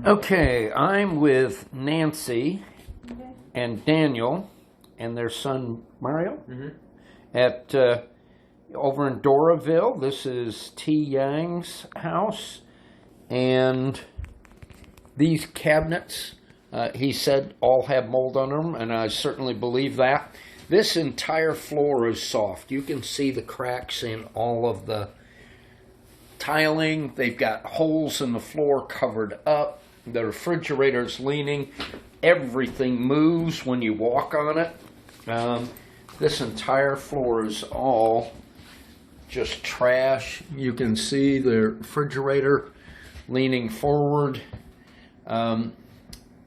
Okay, I'm with Nancy and Daniel and their son Mario at over in Doraville. This is T. Yang's house, and these cabinets, he said, all have mold on them, and I certainly believe that. This entire floor is soft. You can see the cracks in all of the tiling. They've got holes in the floor covered up. The refrigerator's leaning. Everything moves when you walk on it. This entire floor is all just trash. You can see the refrigerator leaning forward.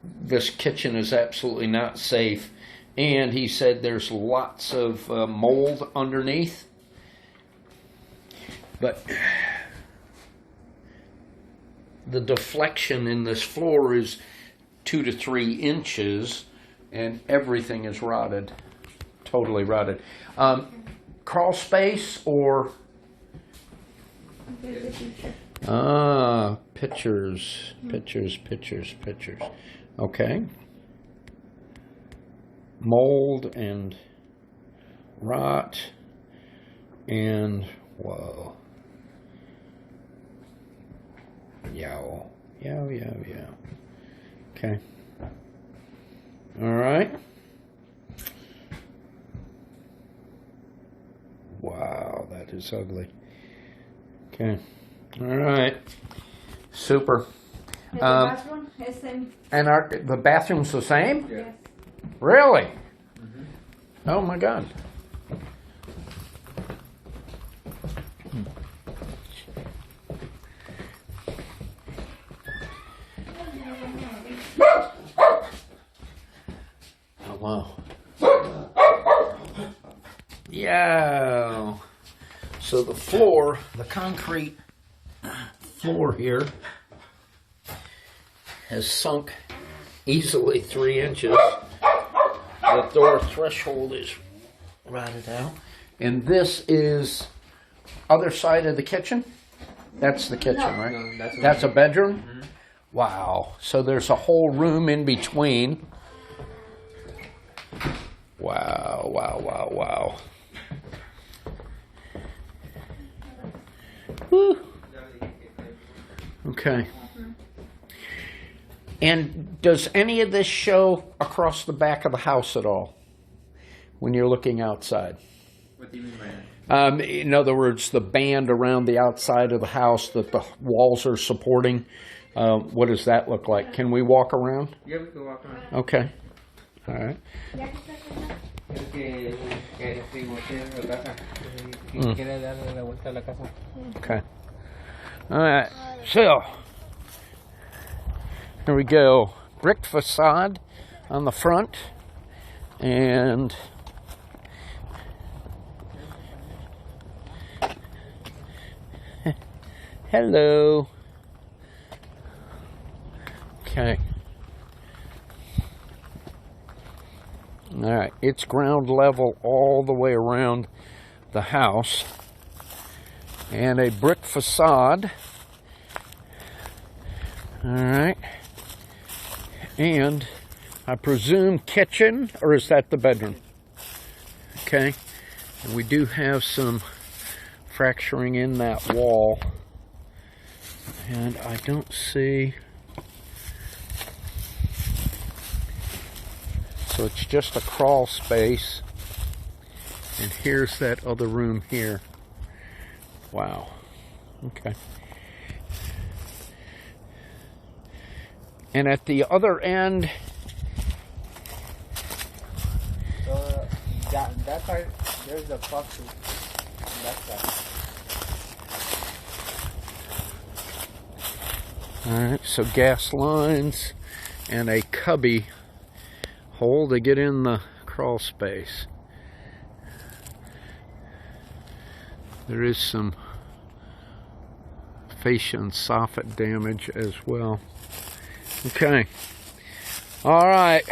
This kitchen is absolutely not safe. And he said there's lots of mold underneath. But the deflection in this floor is 2 to 3 inches, and everything is rotted, totally rotted. Crawl space or pictures. Okay. Mold and rot and whoa. Yow. Okay. All right. Wow, that is ugly. Okay. All right. Super. The bathroom is same. And the bathroom's the same? Yes. Really? Oh my God. Oh wow. Yeah. So the floor, the concrete floor here has sunk easily 3 inches. The door threshold is rotted out. And this is other side of the kitchen? That's the kitchen, right? No, that's a bedroom? Wow. So there's a whole room in between. Wow. Whew. Okay. And does any of this show across the back of the house at all when you're looking outside? What do you mean by that? In other words, the band around the outside of the house that the walls are supporting, what does that look like? Can we walk around? Yeah, we can walk around. Okay. All right. Okay. All right. So, here we go. Brick facade on the front, and hello. Okay. All right. It's ground level all the way around the house, and a brick facade. All right. And I presume kitchen, or is that the bedroom? Okay. And we do have some fracturing in that wall. And I don't see. So it's just a crawl space. And here's that other room here. Wow. Okay. And at the other end, So that side, there's a box on that side. all right, so gas lines and a cubby hole to get in the crawl space. There is some fascia and soffit damage as well. Okay. All right.